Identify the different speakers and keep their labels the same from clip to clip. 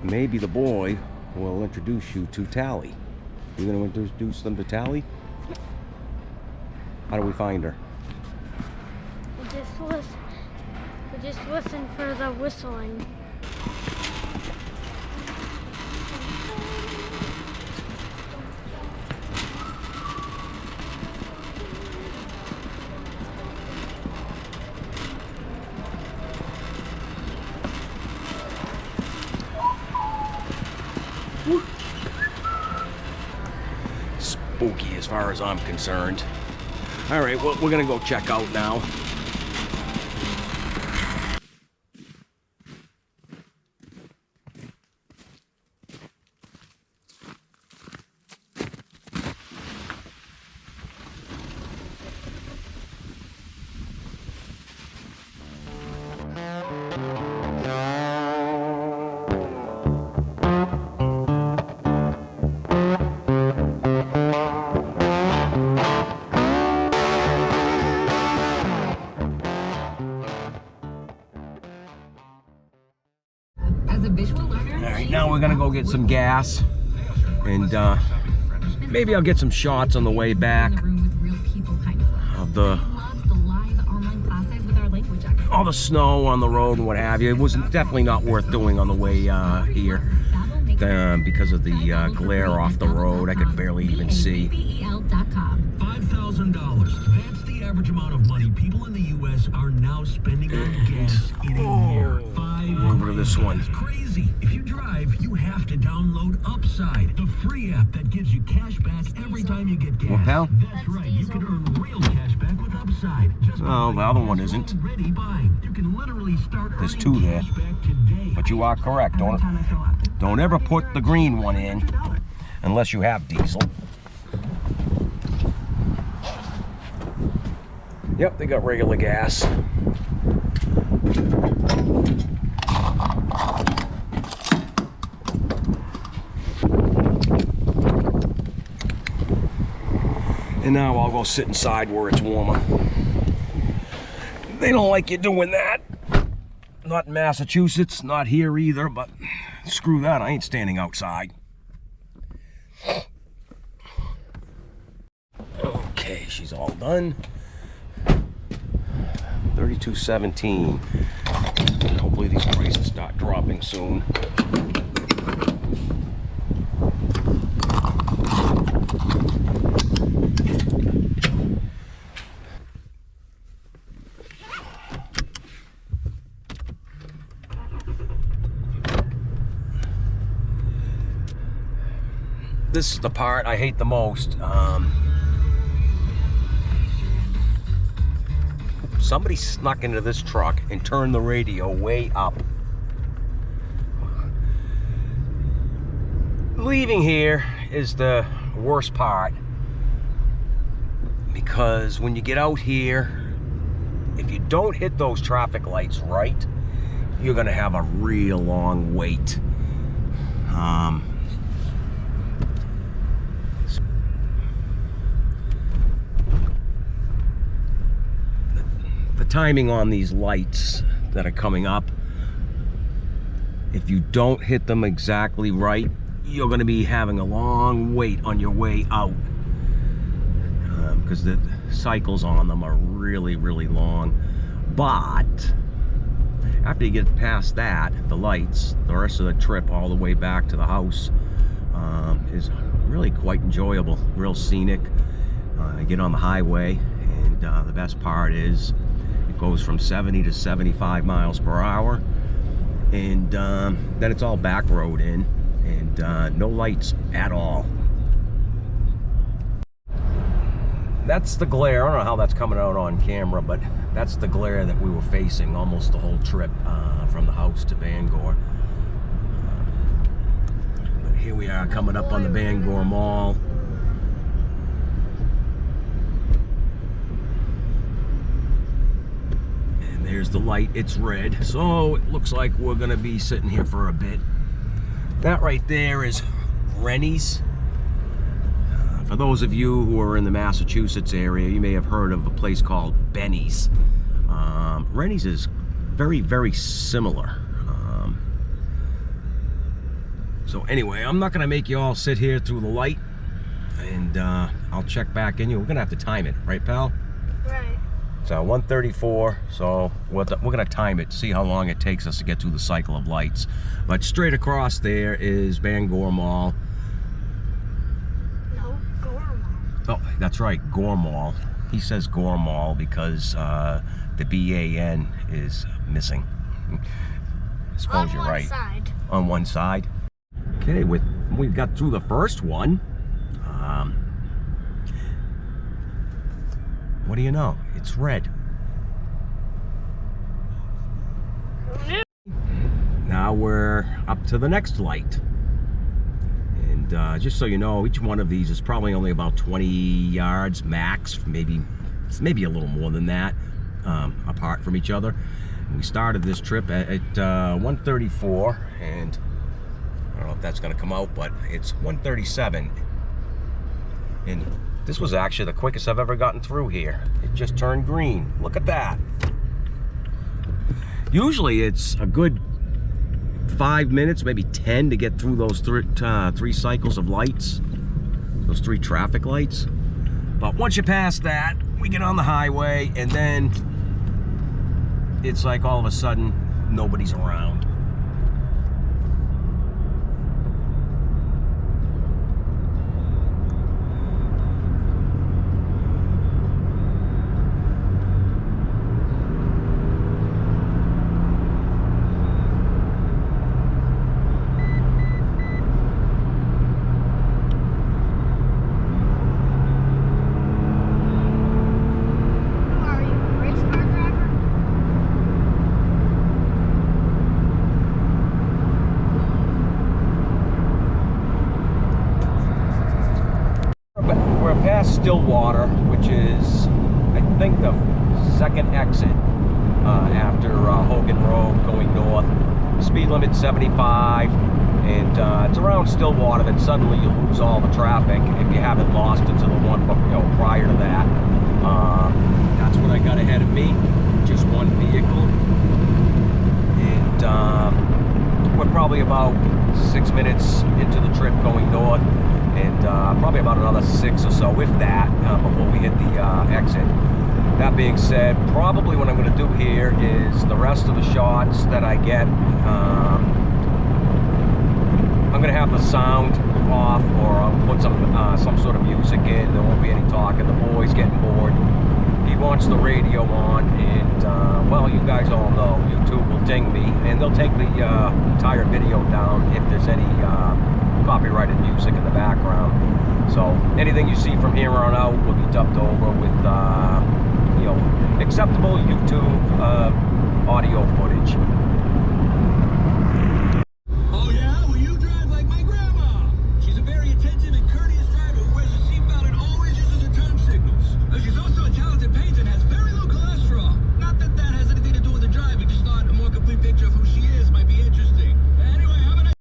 Speaker 1: maybe the boy will introduce you to Tally. You're going to introduce them to Tally? How do we find her?
Speaker 2: We just listen for the whistling.
Speaker 1: Spooky as far as I'm concerned. All right, well, we're gonna go check out now. Alright, now we're gonna go get some gas, and maybe I'll get some shots on the way back of all the snow on the road and what have you. It was definitely not worth doing on the way here because of the glare off the road. I could barely even see.
Speaker 3: $5,000. That's the average amount of money people in the U.S. are now spending on gas in a year.
Speaker 1: Over to this one.
Speaker 3: That's crazy. If you drive, you have to download Upside, the free app that gives you cash back every time you get gas.
Speaker 1: What, pal?
Speaker 3: That's right. You can earn real cash back with Upside.
Speaker 1: Oh, the other one isn't.
Speaker 3: Ready buying. You can literally start
Speaker 1: There's two there. But you are correct. Don't ever put the green one in unless you have diesel. Yep, they got regular gas. And now I'll go sit inside where it's warmer. They don't like you doing that. Not in Massachusetts, not here either, but screw that, I ain't standing outside. Okay, she's all done. 32.17. Hopefully these prices start dropping soon. This is the part I hate the most. Somebody snuck into this truck and turned the radio way up. Leaving here is the worst part, because when you get out here, if you don't hit those traffic lights right, you're gonna have a real long wait. The timing on these lights that are coming up, if you don't hit them exactly right, you're going to be having a long wait on your way out, because the cycles on them are really, really long. But after you get past that, the lights, the rest of the trip all the way back to the house is really quite enjoyable, real scenic. You get on the highway, and the best part is it goes from 70 to 75 miles per hour, and then it's all back road in, and no lights at all. That's the glare. I don't know how that's coming out on camera, but that's the glare that we were facing almost the whole trip from the house to Bangor. But here we are coming up on the Bangor Mall. And there's the light, it's red. So it looks like we're gonna be sitting here for a bit. That right there is Rennie's. For those of you who are in the Massachusetts area, you may have heard of a place called Benny's. Rennie's is very, very similar. So anyway, I'm not gonna make you all sit here through the light, and I'll check back in you. We're gonna have to time it, right, pal?
Speaker 2: Right.
Speaker 1: So 1:34, so we're gonna time it, see how long it takes us to get through the cycle of lights. But straight across there is Bangor Mall.
Speaker 2: No, Gore Mall.
Speaker 1: Oh, that's right, Gore Mall. He says Gore Mall because the BAN is missing. I suppose you're right.
Speaker 2: Side.
Speaker 1: On one side. Okay, we got through the first one. What do you know? It's red. Now we're up to the next light. And just so you know, each one of these is probably only about 20 yards max, maybe a little more than that, apart from each other. And we started this trip at 1:34, and I don't know if that's going to come out, but it's 1:37. And this was actually the quickest I've ever gotten through here. It just turned green. Look at that. Usually it's a good 5 minutes, maybe 10 to get through those three cycles of lights, those 3 traffic lights. But once you pass that, we get on the highway, and then it's like all of a sudden nobody's around. We're past Stillwater, which is, I think, the second exit after Hogan Road going north. Speed limit 75, and it's around Stillwater that suddenly you lose all the traffic if you haven't lost it to the one prior to that. That's what I got ahead of me, just one vehicle, and we're probably about 6 minutes into the trip going north, and probably about another 6 or so, if that, before we hit the exit. That being said, probably what I'm going to do here is the rest of the shots that I get, I'm going to have the sound off, or I'll put some sort of music in. There won't be any talking. The boy's getting bored. He wants the radio on, and well, you guys all know YouTube will ding me, and they'll take the entire video down if there's any copyrighted music in the background. So anything you see from here on out will be dubbed over with you know, acceptable YouTube audio footage.
Speaker 3: Oh yeah? Well, you drive like my grandma. She's a very attentive and courteous driver who wears a seatbelt and always uses her turn signals. She's also a talented painter and has very low cholesterol. Not that that has anything to do with the driving, just thought a more complete picture of who she is might be interesting. Anyway, have a nice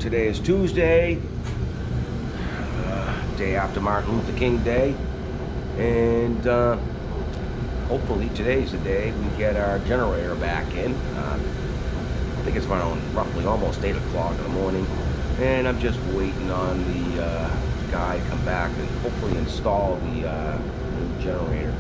Speaker 1: Today is Tuesday, day after Martin Luther King Day, and hopefully today's the day we get our generator back in. I think it's around roughly almost 8 o'clock in the morning, and I'm just waiting on the guy to come back and hopefully install the new generator.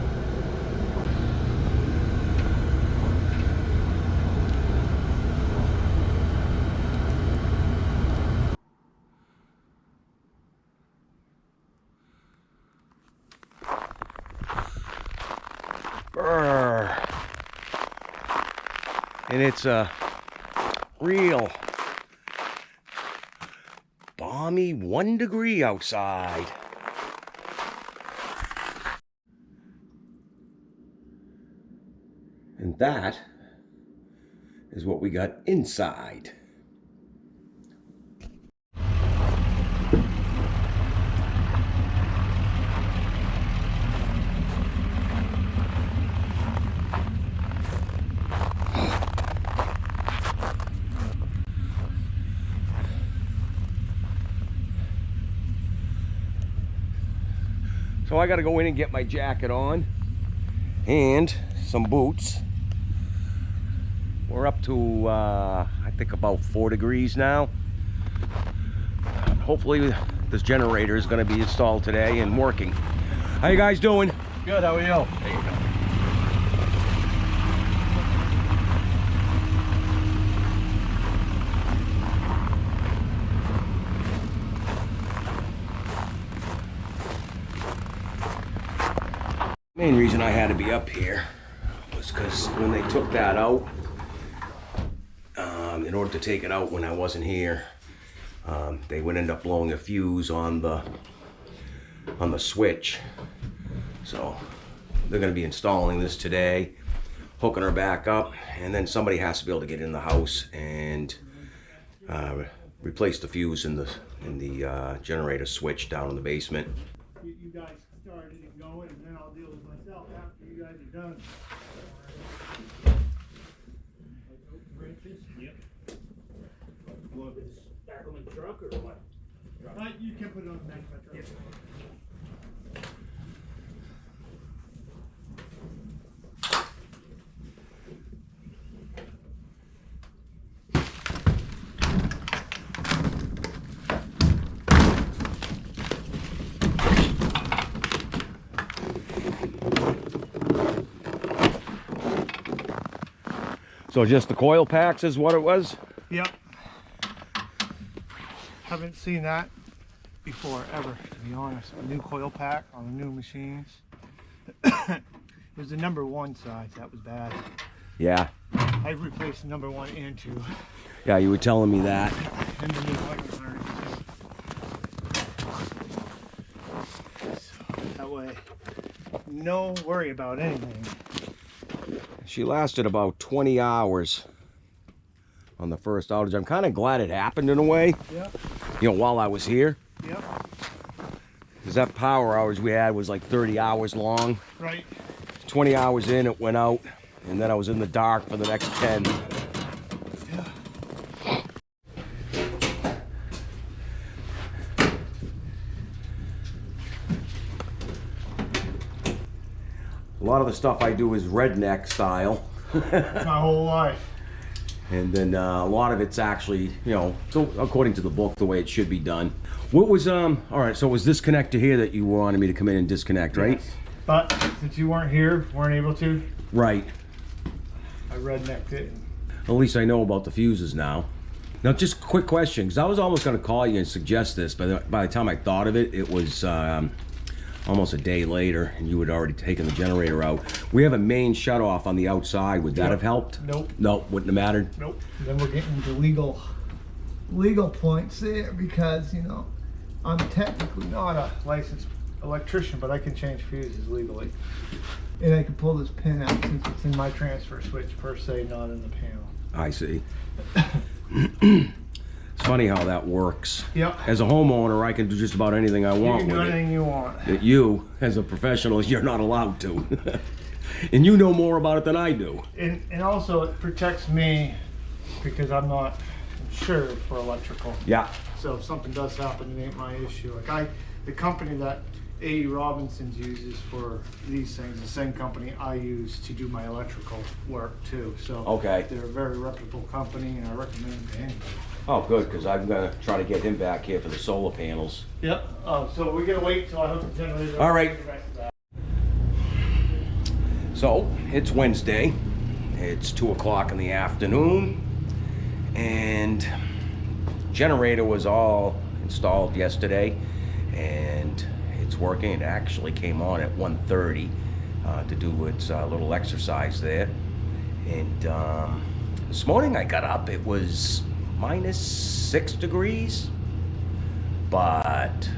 Speaker 1: And it's a real balmy 1 degree outside. And that is what we got inside. So I got to go in and get my jacket on and some boots. We're up to, I think about 4 degrees now. Hopefully this generator is going to be installed today and working. How you guys doing?
Speaker 4: Good, how are you?
Speaker 1: There you go. Main reason I had to be up here was because when they took that out, in order to take it out when I wasn't here, they would end up blowing a fuse on the switch. So they're going to be installing this today, hooking her back up, and then somebody has to be able to get in the house and replace the fuse in the generator switch down in the basement.
Speaker 4: You guys started it going, and then I'll deal with myself after you guys are done. Yep. You want to put this back on the truck or what? You can put it on the back of my truck. Yes.
Speaker 1: So just the coil packs is what it was?
Speaker 4: Yep. Haven't seen that before ever, to be honest. A new coil pack on the new machines. It was the #1 size, that was bad.
Speaker 1: Yeah.
Speaker 4: I replaced the '1 and 2.
Speaker 1: Yeah, you were telling me that.
Speaker 4: And the new electric iron. So that way, no worry about anything.
Speaker 1: She lasted about 20 hours on the first outage. I'm kind of glad it happened in a way.
Speaker 4: Yep.
Speaker 1: You know, while I was here.
Speaker 4: Yep.
Speaker 1: Because that power outage we had was like 30 hours long.
Speaker 4: Right.
Speaker 1: 20 hours in, it went out. And then I was in the dark for the next 10.
Speaker 4: Yeah.
Speaker 1: A lot of the stuff I do is redneck style.
Speaker 4: My whole life.
Speaker 1: And then a lot of it's actually, you know, so according to the book, the way it should be done. What was, all right, so it was this connector here that you wanted me to come in and disconnect, right?
Speaker 4: Yes. But since you weren't here, weren't able to,
Speaker 1: Right.
Speaker 4: I rednecked it.
Speaker 1: At least I know about the fuses now. Now, just quick question, because I was almost going to call you and suggest this, but by the time I thought of it, it was almost a day later, and you had already taken the generator out. We have a main shutoff on the outside. Would that have helped?
Speaker 4: Nope.
Speaker 1: No, wouldn't have mattered?
Speaker 4: Nope. Then we're getting into legal points there because, you know, I'm technically not a licensed electrician, but I can change fuses legally. And I can pull this pin out since it's in my transfer switch per se, not in the panel.
Speaker 1: I see. It's funny how that works.
Speaker 4: Yep.
Speaker 1: As a homeowner, I can do just about anything I
Speaker 4: You
Speaker 1: want
Speaker 4: can do
Speaker 1: with
Speaker 4: anything
Speaker 1: it.
Speaker 4: you want.
Speaker 1: That you, as a professional, you're not allowed to. And you know more about it than I do.
Speaker 4: And also it protects me because I'm not insured for electrical.
Speaker 1: Yeah.
Speaker 4: So if something does happen, it ain't my issue. Like the company that A.E. Robinson's uses for these things, the same company I use to do my electrical work too. So
Speaker 1: Okay.
Speaker 4: they're a very reputable company, and I recommend them to anybody.
Speaker 1: Oh, good, because I'm gonna try to get him back here for the solar panels.
Speaker 4: Yep. So we're gonna wait till I hook the generator.
Speaker 1: All right. So it's Wednesday. It's 2 o'clock in the afternoon, and generator was all installed yesterday, and it's working. It actually came on at 1:30 to do its little exercise there. And this morning I got up, it was -6 degrees, but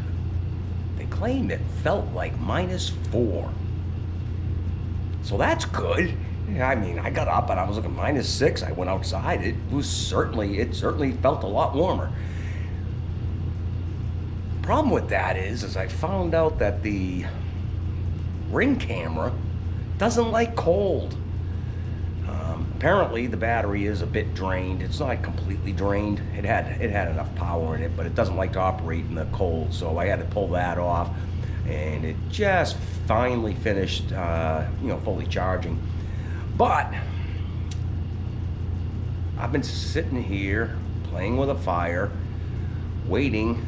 Speaker 1: they claimed it felt like -4. So that's good. I mean, I got up and I was looking -6. I went outside. It certainly felt a lot warmer. Problem with that is I found out that the Ring camera doesn't like cold. Apparently the battery is a bit drained. It's not completely drained. It had enough power in it, but it doesn't like to operate in the cold. So I had to pull that off, and it just finally finished, fully charging. But I've been sitting here playing with a fire, waiting,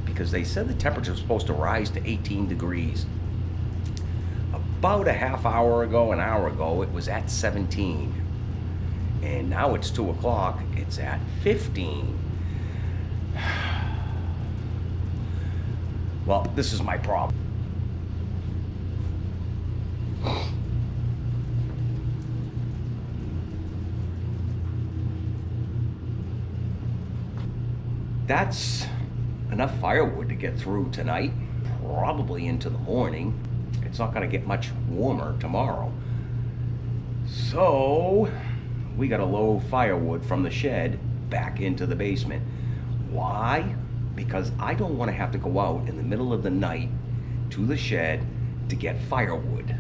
Speaker 1: because they said the temperature was supposed to rise to 18 degrees. About a half hour ago, an hour ago, it was at 17. And now it's 2 o'clock, it's at 15. Well, this is my problem. That's enough firewood to get through tonight, probably into the morning. It's not going to get much warmer tomorrow. So we got to load firewood from the shed back into the basement. Why? Because I don't want to have to go out in the middle of the night to the shed to get firewood.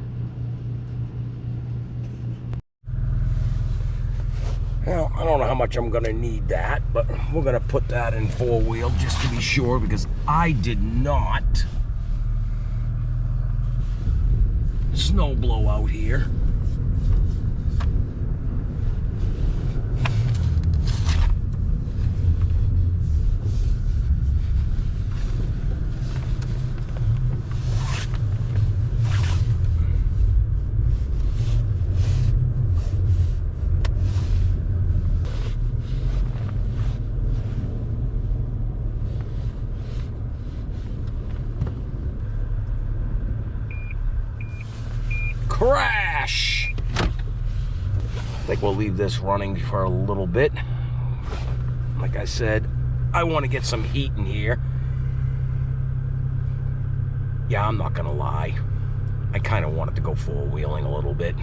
Speaker 1: Well, I don't know how much I'm gonna need that, but we're gonna put that in 4-wheel just to be sure, because I did not snow blow out here. Crash! I think we'll leave this running for a little bit. Like I said, I want to get some heat in here. Yeah, I'm not gonna lie. I kind of wanted to go 4-wheeling a little bit.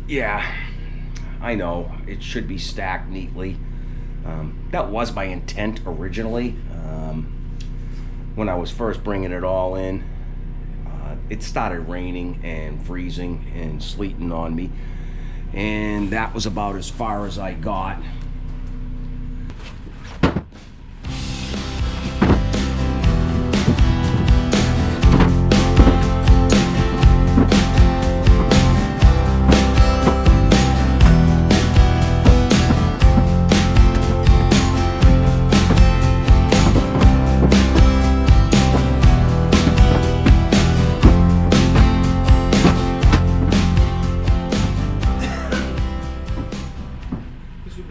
Speaker 1: Yeah, I know, it should be stacked neatly. That was my intent originally. When I was first bringing it all in, it started raining and freezing and sleeting on me, and that was about as far as I got.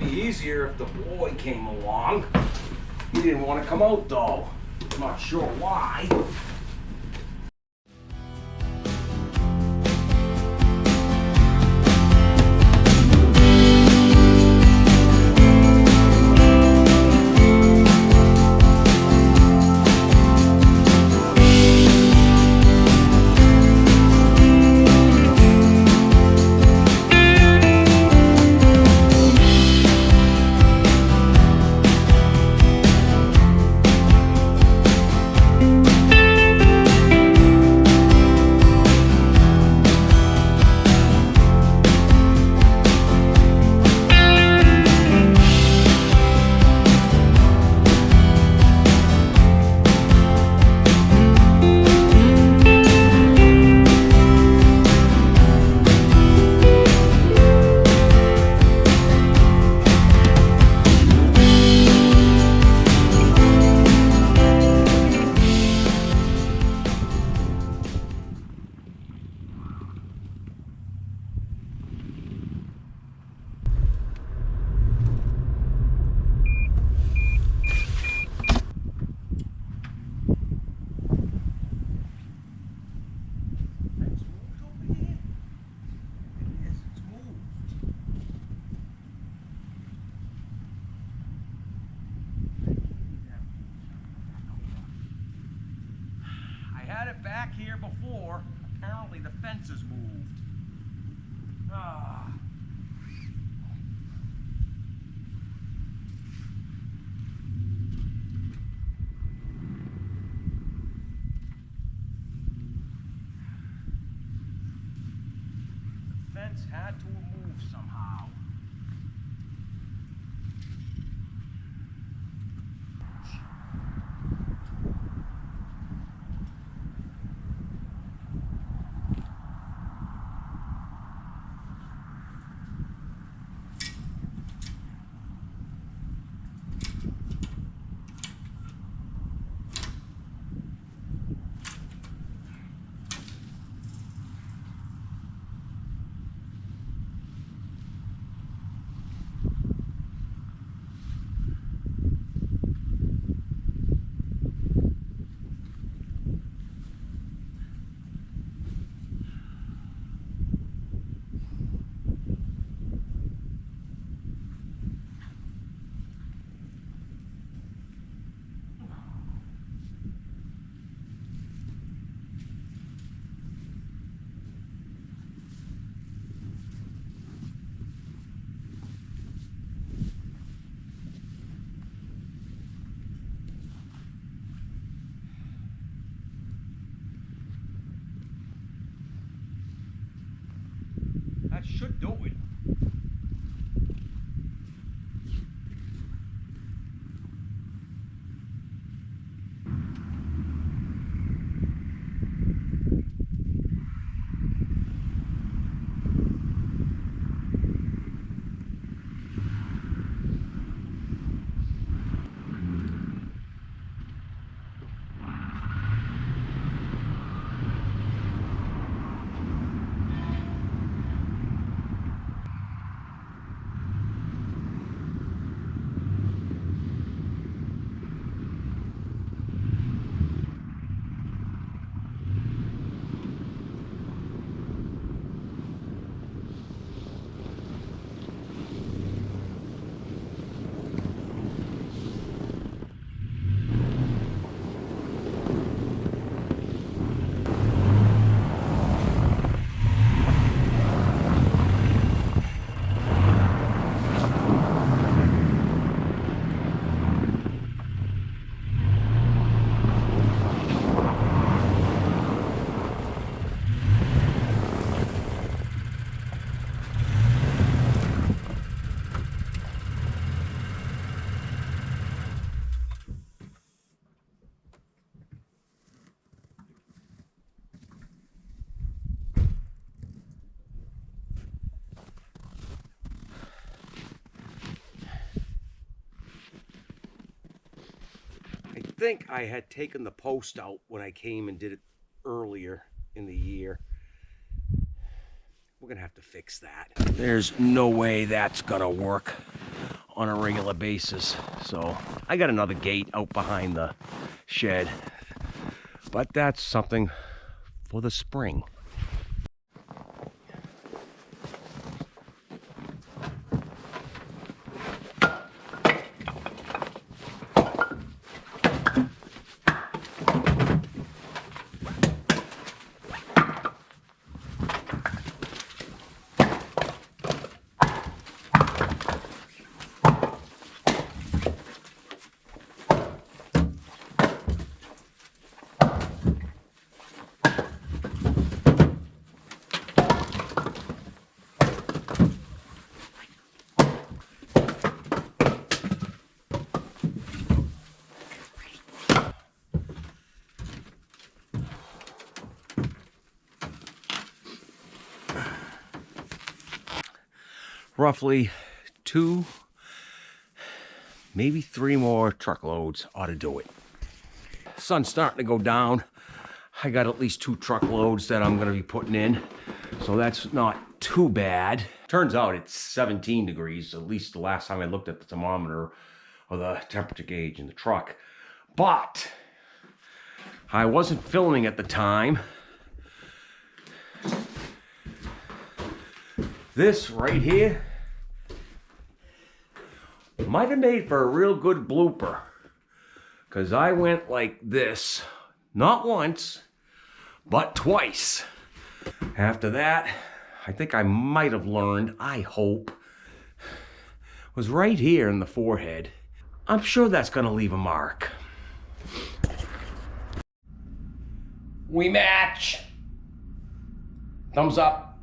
Speaker 1: Easier if the boy came along. He didn't want to come out though. I'm not sure why. back here before. Apparently the fence has moved. Ah. The fence had to have moved somehow. That should do it. I think I had taken the post out when I came and did it earlier in the year. We're gonna have to fix that. There's no way that's gonna work on a regular basis. So I got another gate out behind the shed, but that's something for the spring. Roughly 2, maybe 3 more truckloads ought to do it. Sun's starting to go down. I got at least 2 truckloads that I'm gonna be putting in, so that's not too bad. Turns out it's 17 degrees, at least the last time I looked at the thermometer or the temperature gauge in the truck. But I wasn't filming at the time. This right here might have made for a real good blooper, because I went like this, not once, but twice. After that, I think I might have learned, I hope, was right here in the forehead. I'm sure that's gonna leave a mark. We match. Thumbs up.